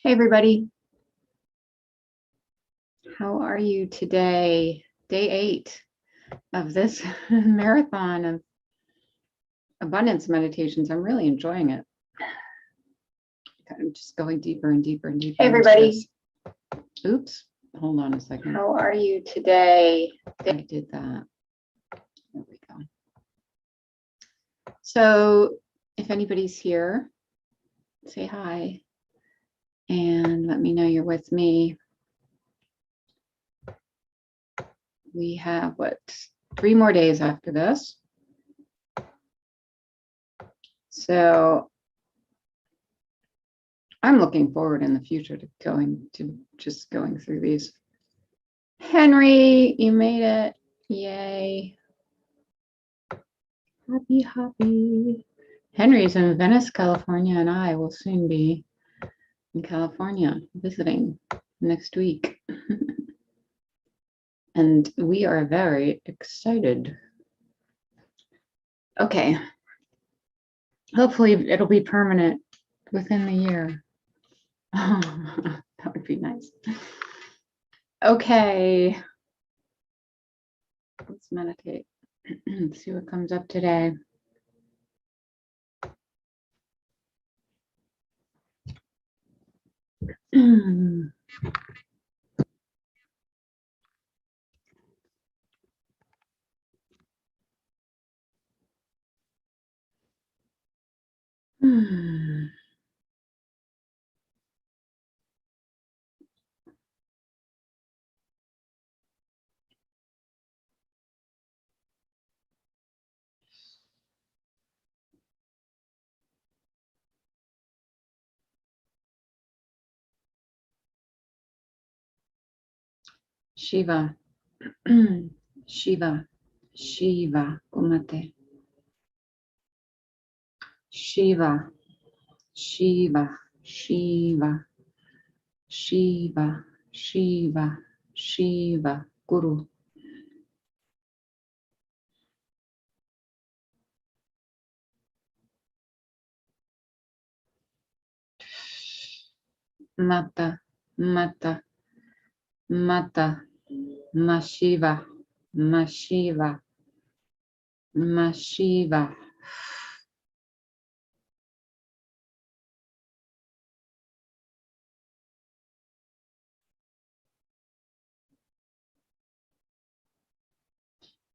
Hey everybody, how are you today? Day 8 of this marathon of abundance meditations. I'm really enjoying it. I'm just going deeper and deeper and deeper. Hey everybody. Oops, hold on a second. How are you today? I did that. There we go. So if anybody's here, say hi and let me know you're with me. We have 3 more days after this. So I'm looking forward in the future to going through these. Henry, you made it. Yay. Happy. Henry's in Venice, California, and I will soon be in California visiting next week. And we are very excited. Okay. Hopefully it'll be permanent within the year. That would be nice. Okay. Let's meditate. Let's see what comes up today. Shiva, Shiva, Shiva, Kumate. Shiva, Shiva, Shiva, Shiva, Shiva, Shiva, Guru. Mata, Mata, Mata, Mashiva, Mashiva, Mashiva.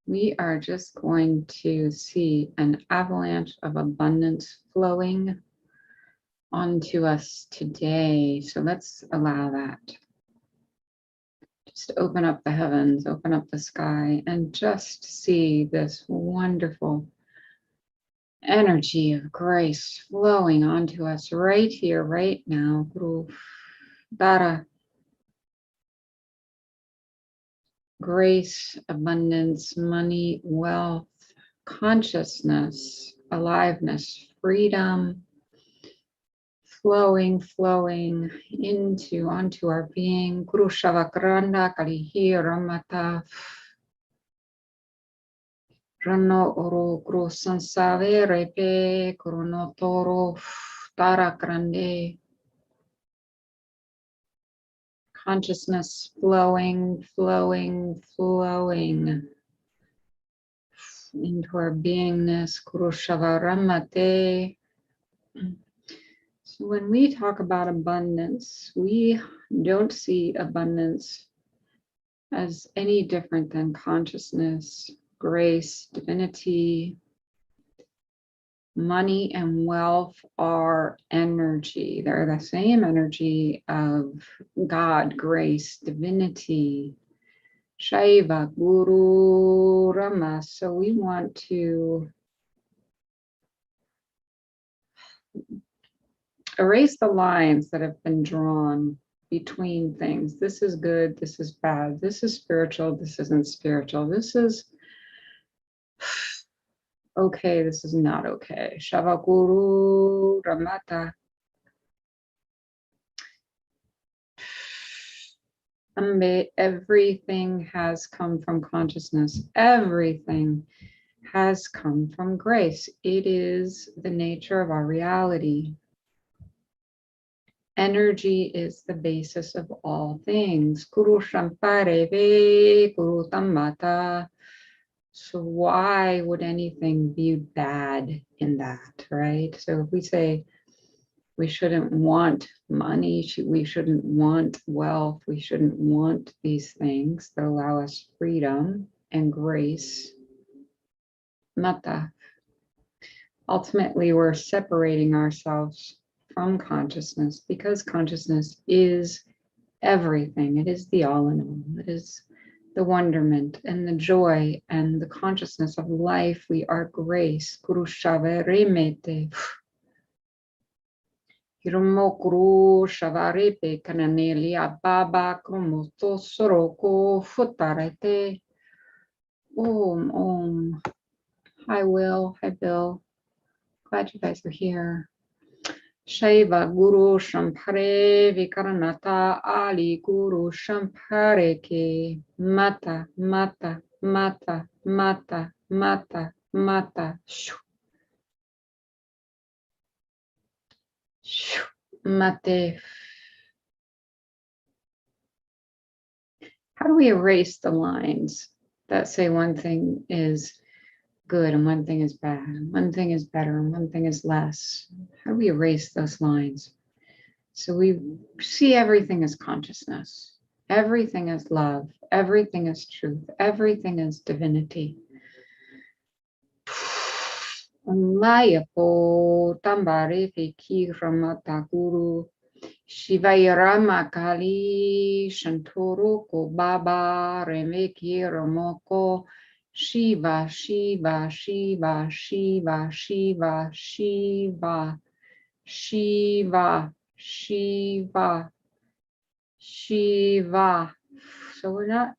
We are just going to see an avalanche of abundance flowing onto us today. So let's allow that. Just open up the heavens, open up the sky, and just see this wonderful energy of grace flowing onto us right here, right now. Guru Dara. Grace, abundance, money, wealth, consciousness, aliveness, freedom, flowing onto our being. Guru Shavakranda Kalihi Ramata Rano Oro Guru Sansave Repe Kuruno Toro Tara Grande. Consciousness flowing into our beingness. Guru Shavaramate. So when we talk about abundance, we don't see abundance as any different than consciousness, grace, divinity. Money and wealth are energy. They're the same energy of God, grace, divinity, Shaiva, Guru, Rama. So we want to erase the lines that have been drawn between things. This is good, this is bad, this is spiritual, this isn't spiritual, this is okay, this is not okay. Shavaguru Ramata. Ambe, everything has come from consciousness. Everything has come from grace. It is the nature of our reality. Energy is the basis of all things. Guru Shampareve, Guru Tammata. So why would anything be bad in that, right? So if we say we shouldn't want money, we shouldn't want wealth, we shouldn't want these things that allow us freedom and grace, mata. Ultimately, we're separating ourselves from consciousness because consciousness is everything. It is the all in all. It is the wonderment and the joy and the consciousness of life. We are grace. Guru Shavaremete. Hiromokuru Shavarepe Kananelia Baba Kumuto Soroko Futarete. Om. Hi, Will. Hi, Bill. Glad you guys are here. Shaiva Guru Shampare Vikaranata Ali Guru Shampare Ke Mata Mata Mata Mata Mata Mata Shoo. Shoo. Mate. How do we erase the lines that say one thing is good and one thing is bad, one thing is better and one thing is less? How do we erase those lines? So we see everything as consciousness, everything as love, everything as truth, everything as divinity. Mayapo tambare feki ramata guru Shivayarama Kali Shantoroko Baba Remeki Ramoko Shiva Shiva Shiva Shiva Shiva Shiva Shiva Shiva Shiva. So we're not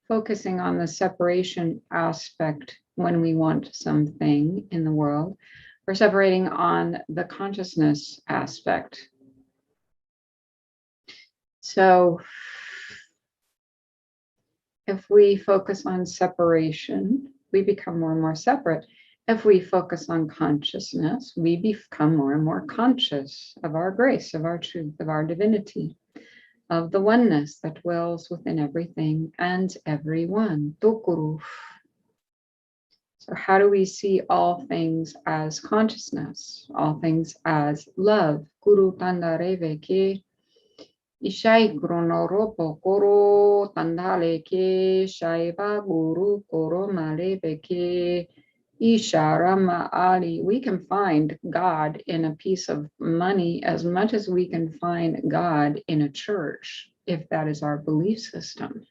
focusing on the separation aspect when we want something in the world. We're separating on the consciousness aspect. So if we focus on separation, we become more and more separate. If we focus on consciousness, we become more and more conscious of our grace, of our truth, of our divinity, of the oneness that dwells within everything and everyone. Tukuru. So how do we see all things as consciousness, all things as love? Guru Tandareve Ke Ishai Gronoropo Koro Tandale Ke Shaiva Guru Koro Maleve Ke Isharama Ali. We can find God in a piece of money as much as we can find God in a church, if that is our belief system.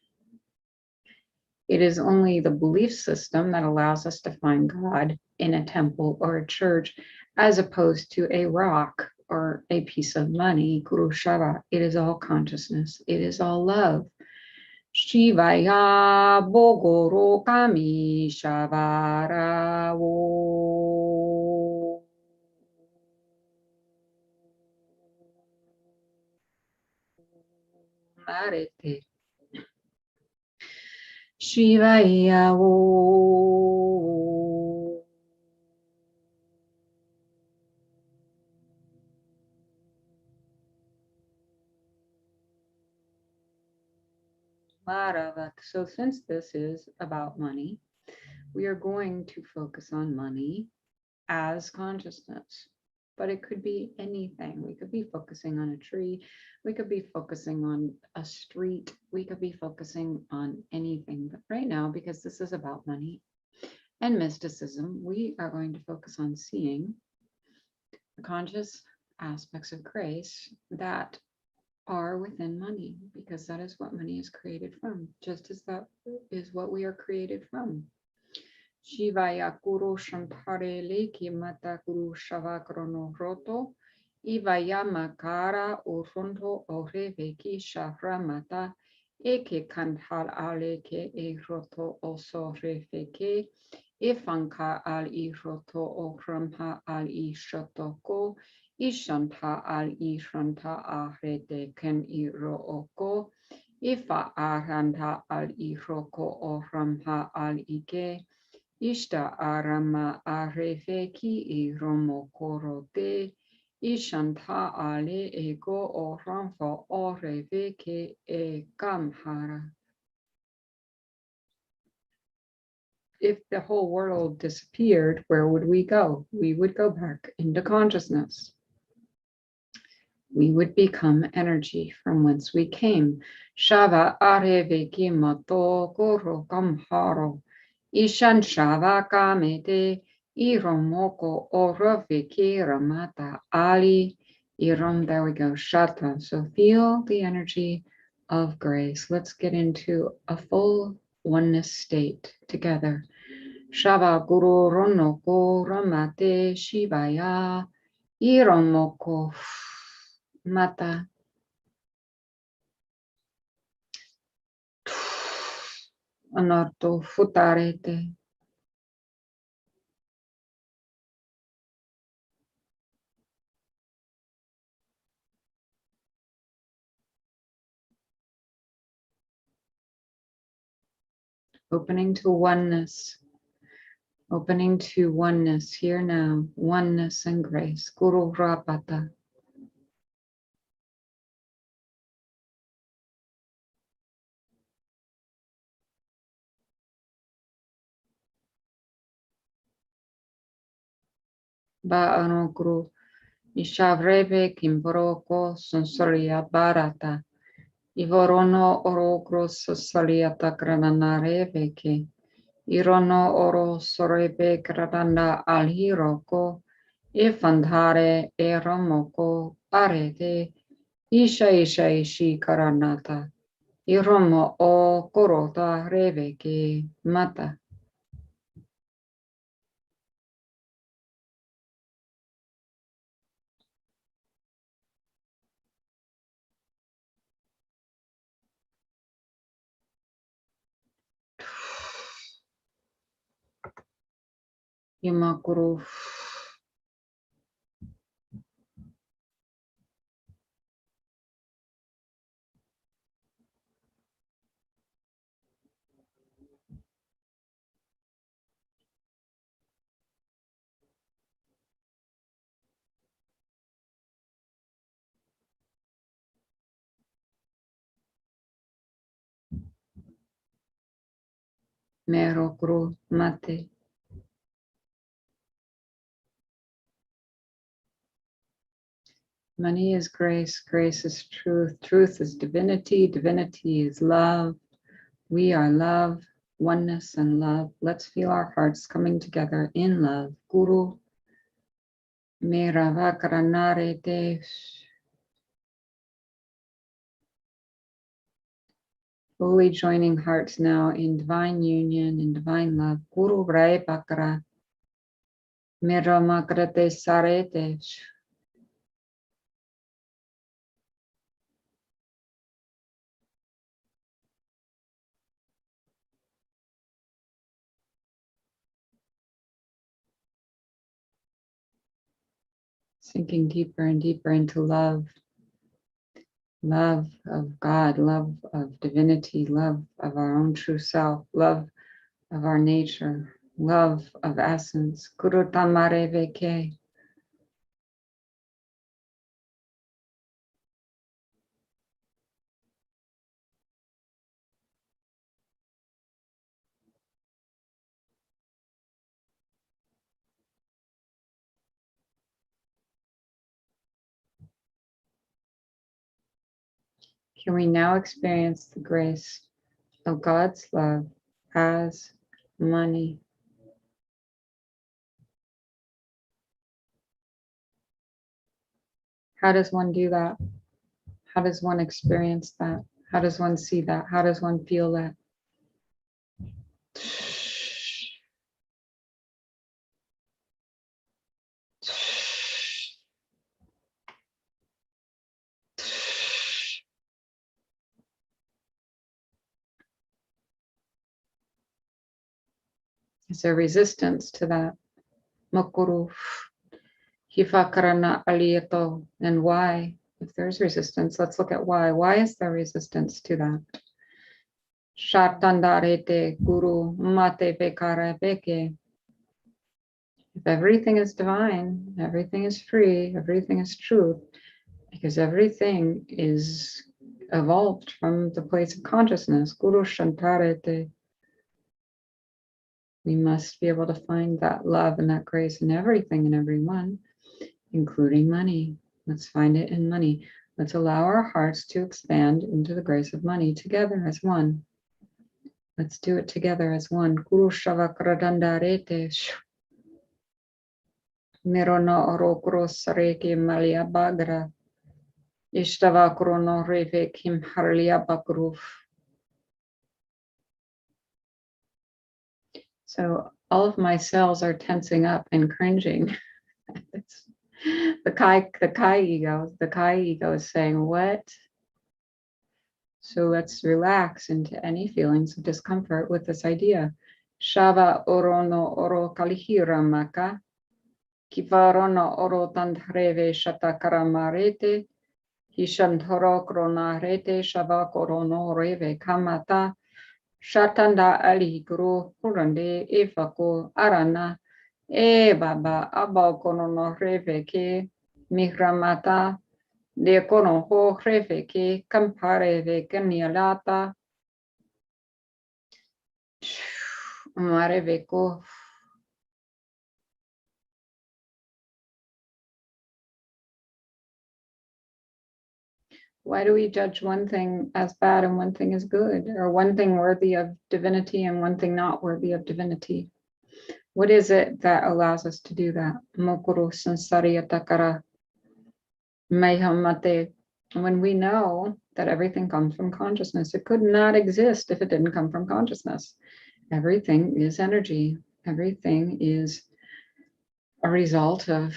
It is only the belief system that allows us to find God in a temple or a church, as opposed to a rock or a piece of money. Guru Shava, it is all consciousness. It is all love. Shivaya Bogoro Kami Shavara Wo. Marete. Shivaya Wo. So since this is about money, we are going to focus on money as consciousness, but it could be anything. We could be focusing on a tree. We could be focusing on a street. We could be focusing on anything. But right now, because this is about money and mysticism, we are going to focus on seeing the conscious aspects of grace that are within money, because that is what money is created from, just as that is what we are created from. Shivaya Guru Shampare Leki Mata Guru Shavakrono Roto Ivaya Makara Uronto Oreveki Shavra Mata Eke Kanhal Aleke E Roto Oso Refeke Ifanka Al I Roto Okramha Al I Shotoko Ishanta Al Ishanta Ahrete Ken I Rooko Ifa Aranda Al I Roko Oramha Al Ike Ishta arama arefeki I romo korote Ishanta ale ego o ranfo o reveke e gamhara. If the whole world disappeared, where would we go? We would go back into consciousness. We would become energy from whence we came. Shava areveke mato goro gamharo. Ishan shava kamete iromoko oraveke ramata ali irom. There we go. Shata. So feel the energy of grace. Let's get into a full oneness state together. Shava guru ronoko ramate shivaya iromoko mata. Anarto futarete. Opening to oneness. Opening to oneness here now. Oneness and grace. Guru Rapata. Ba'ano Guru. Ishavreve Kimboroko Sonsoria Barata. Ivorono Orogro Sosaliata Grananareveke. Irono Oro Sorebe Gradana Alhiroko. Ifandhare Eromoko Arete. Isha Ishi Karanata. Iromo o Korota Reveke Mata. Yamakuru. Merokuru Mate. Money is grace, grace is truth, truth is divinity, divinity is love. We are love, oneness and love. Let's feel our hearts coming together in love. Guru Meravakaranare Dev. Fully joining hearts now in divine union, in divine love. Guru Rai Bakara Meramakrate Sarete. Sinking deeper and deeper into love. Love of God, love of divinity, love of our own true self, love of our nature, love of essence. Guru Tamare Veke. Can we now experience the grace of God's love as money? How does one do that? How does one experience that? How does one see that? How does one feel that? Is there resistance to that? Mokuru. Hifakarana aliyato. And why? If there's resistance, let's look at why. Why is there resistance to that? Shatandarete guru mate bekara beke. If everything is divine, everything is free, everything is truth, because everything is evolved from the place of consciousness. Guru Shantarete. We must be able to find that love and that grace in everything and everyone, including money. Let's find it in money. Let's allow our hearts to expand into the grace of money together as one. Let's do it together as one. Guru Shavakaradandarete. Mirona Orokro Sareke Malia Bagra. Ishtavakrono Reve Kim Harlia Bakruf. So all of my cells are tensing up and cringing. It's the Kai ego is saying, what? So let's relax into any feelings of discomfort with this idea. Shava orono oro kalihira maka. Kivarono oro tandreve shatakaramarete. Hishantoro kronarete shava korono reve kamata. Shatanda ali guru kurande evako arana. E baba aba kono reve ke mihramata. De kono ho reve ke kampare ve kanialata. Mare veko. Why do we judge one thing as bad and one thing as good, or one thing worthy of divinity and one thing not worthy of divinity? What is it that allows us to do that? Mokuru sansariya takara mayhamate. When we know that everything comes from consciousness, it could not exist if it didn't come from consciousness. Everything is energy. Everything is a result of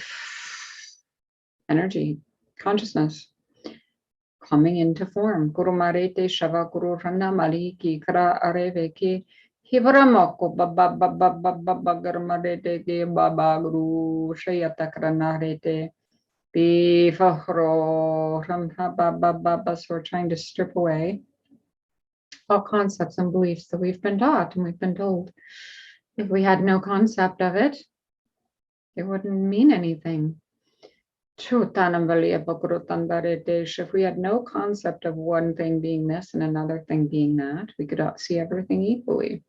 energy, consciousness, coming into form. Guru Marete Shava Guru Rana Maliki Kara Areveki Hivaramoko Baba Baba Baba Garmarete Baba Guru Shayata Kranarete Bifahro Ramha Baba Baba. So we're trying to strip away all concepts and beliefs that we've been taught and we've been told. If we had no concept of it, it wouldn't mean anything. If we had no concept of one thing being this and another thing being that, we could see everything equally.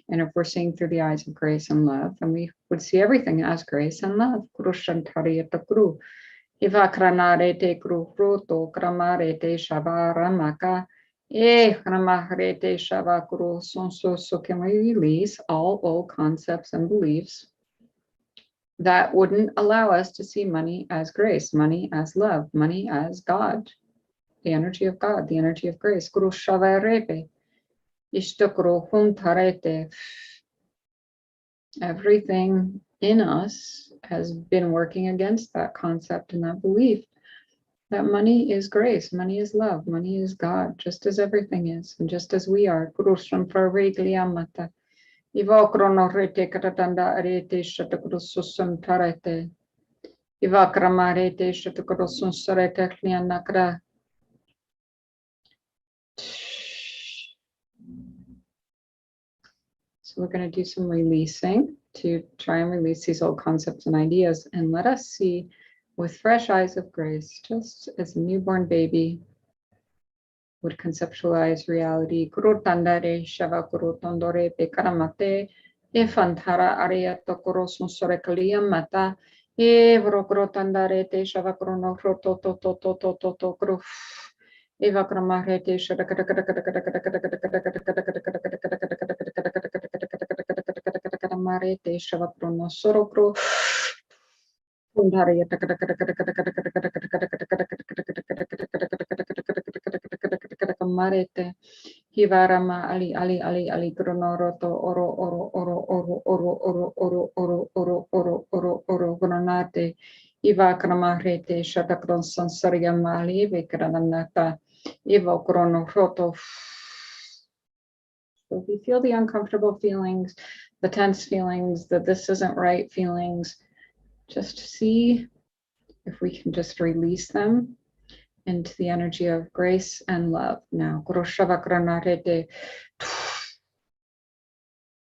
And if we're seeing through the eyes of grace and love, then we would see everything as grace and love. So can we release all old concepts and beliefs that wouldn't allow us to see money as grace, money as love, money as God, the energy of God, the energy of grace? Everything in us has been working against that concept and that belief that money is grace, money is love, money is God, just as everything is, and just as we are. Iva kronorete katatanda arete shatakrususun tarete. Iva kramarete shatakrusun sarete klianakra. So we're going to do some releasing to try and release these old concepts and ideas, and let us see with fresh eyes of grace, just as a newborn baby would conceptualize reality. Guru tandare shava guru tondore pekaramate efantara ariyato guru sunsore kaliyam mata evro guru tandare te shava guru no to guru eva kramare te shava te shava guru no soro guru Marete Hivarama Ali Ali Ali Ali Gronoroto Oro Oro Oro Oro Oro Oro Oro Oro Oro Oro Oro Oro Granate Iva Kramarete Shatakron Sansaria Mali Vikranata Ivo Gronoroto. So if you feel the uncomfortable feelings, the tense feelings, the this isn't right feelings, just see if we can just release them into the energy of grace and love. Now,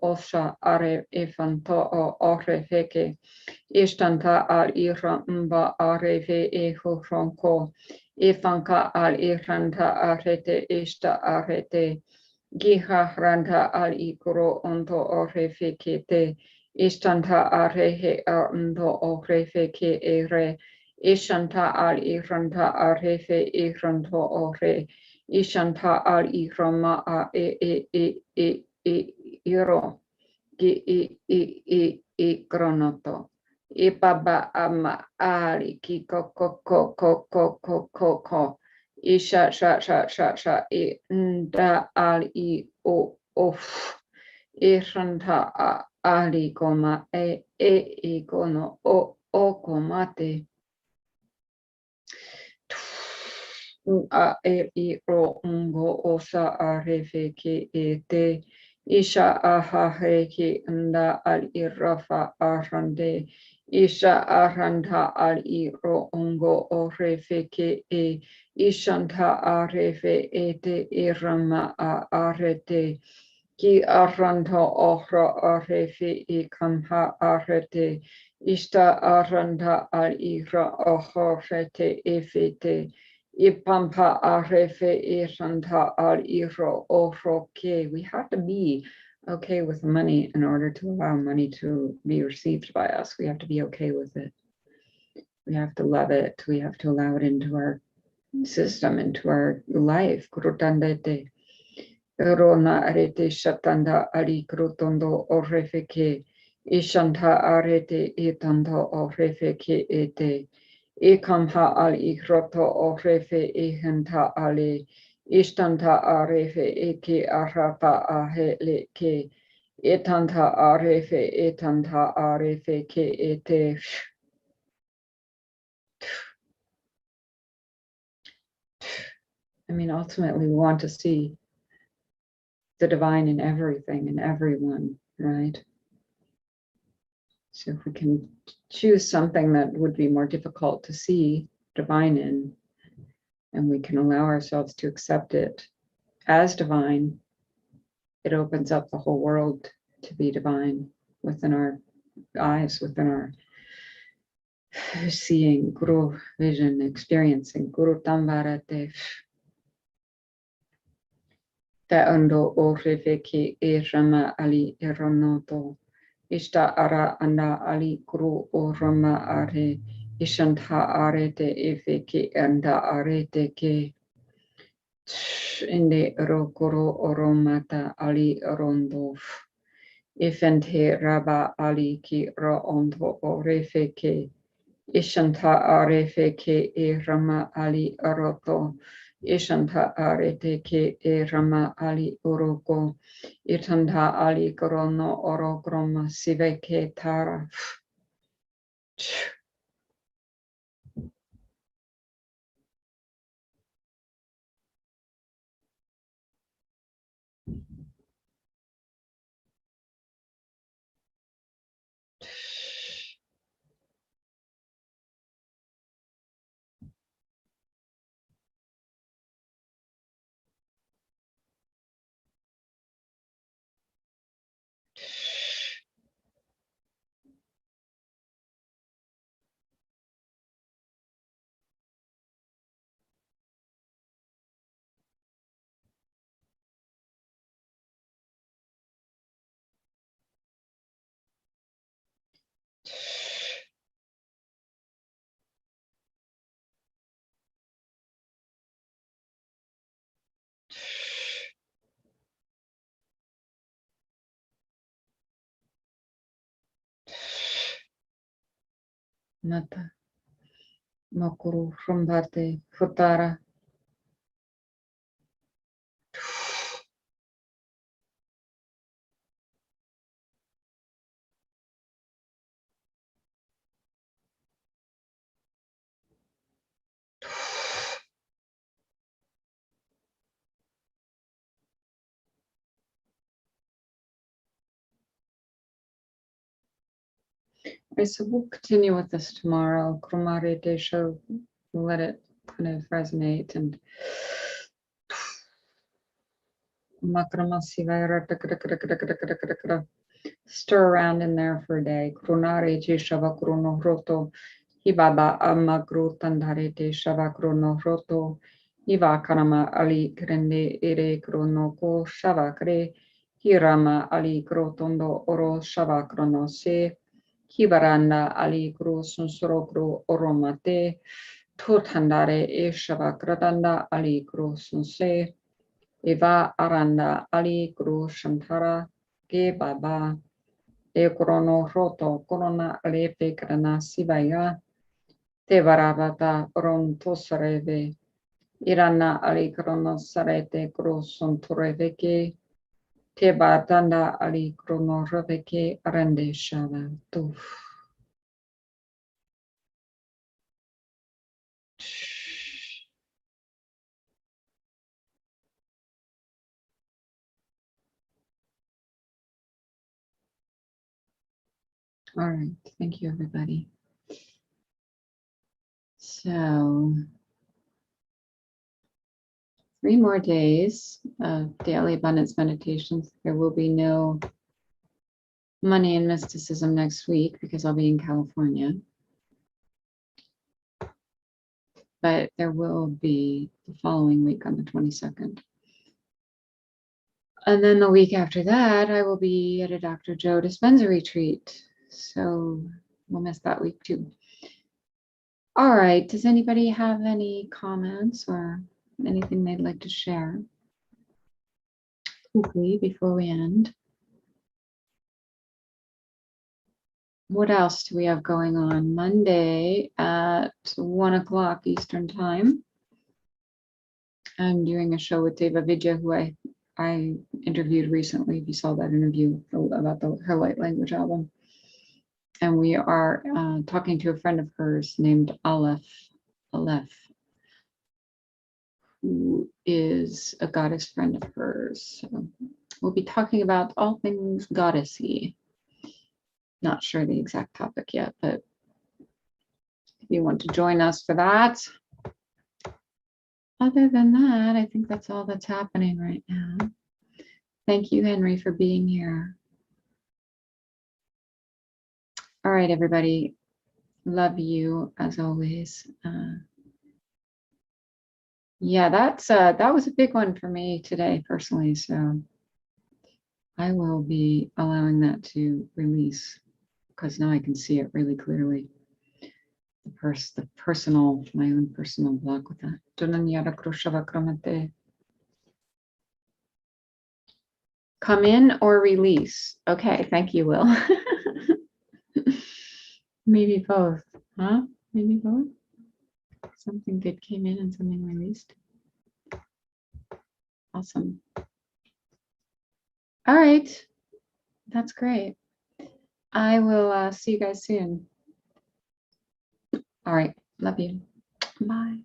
ongo osha are efanto o orefeke. Ishtanta al ira mba areve eho ronko. Ifanka al iranta arete ishta arete. Giha ranta al ikuro onto orefekete. Ishtanta arehe ondo orefeke ere. Ishanta al iranta arefe iranto ore. Ishanta al irama a iro. Gronoto. Ibaba ama ali ki ko. Isha sha nda ali o of. Ishanta ali goma igono o komate. A iro ungo osa arefe ki te. Isha ahaheki nda al irafa arande. Isha aranda al iro ungo orefeke ishanta arefe ete irama arete. Ki aranta ohra arefe kamha arete. Ishta aranda al ira ohorete efete. Ipampa arefe ishanta al iro ohroke. We have to be okay with money in order to allow money to be received by us. We have to be okay with it. We have to love it. We have to allow it into our system, into our life. Krutandete. Rona arete shatanda ari krutondo orefeke. Ishanta arete itando orefeke ete. Ikamha al ikroto orefe ihenta ale. Ishtanta arefe eke arapa ahele ke. Etanta arefe etanta arefe ke ete. I mean, ultimately, we want to see the divine in everything and everyone, right? So if we can choose something that would be more difficult to see, divine in, and we can allow ourselves to accept it as divine, it opens up the whole world to be divine within our eyes, within our seeing, Guru vision, experiencing, Guru Tamvarate. Ta'ando o refeki e rama ali eronoto. Ishta ara anda ali Guru o rama are. Ishantha arete efeki anda arete ke. Inde rokoro oromata ali rondo. Ifente raba ali ki rondo orefeke. Ishanta arefeke e rama ali aroto. Ishanta arete ke e rama ali uroko. Itanta ali korono orokroma siveke tara. Mata makuru rumbate futara. Right, so we'll continue with this tomorrow. Kumare Desho, let it kind of resonate and stir around in there for a day. Krunare Jeshava Kruno Roto, Hibaba Amagru Tandare Deshava Kruno Roto, Iva Karama Ali Krende Ere Kruno Ko Shavakre, Hirama Ali Krotondo Oro Shavakrono Se. Kibaranda Ali Guru Sunsuro Guru Oromate Tutandare Eshava Gradanda Ali Guru Sunse Eva Aranda Ali Guru Shantara Ge Baba E Korono Roto Korona Alepe Grana Sivaya Tevaravata Ron Tosareve Irana Ali Krono Sarete Guru Suntureveke Tebatanda Ali Krono Reveke Arande Shava Tuf. All right, thank you, everybody. So 3 more days of daily abundance meditations. There will be no money and mysticism next week because I'll be in California. But there will be the following week on the 22nd. And then the week after that, I will be at a Dr. Joe Dispenza retreat. So we'll miss that week too. All right, does anybody have any comments or anything they'd like to share quickly before we end? What else do we have going on? Monday at 1 o'clock Eastern time. I'm doing a show with Deva Vidya, who I interviewed recently. If you saw that interview about her light language album. And we are talking to a friend of hers named Aleph, who is a goddess friend of hers. So we'll be talking about all things goddessy. Not sure the exact topic yet, but you want to join us for that. Other than that, I think that's all that's happening right now. Thank you, Henry, for being here. All right, everybody. Love you as always. Yeah, that was a big one for me today personally. So I will be allowing that to release because now I can see it really clearly. The personal, my own personal block with that. Come in or release. Okay, thank you, Will. Maybe both, huh? Maybe both. Something good came in and something released. Awesome. All right, that's great. I will see you guys soon. All right, love you. Bye.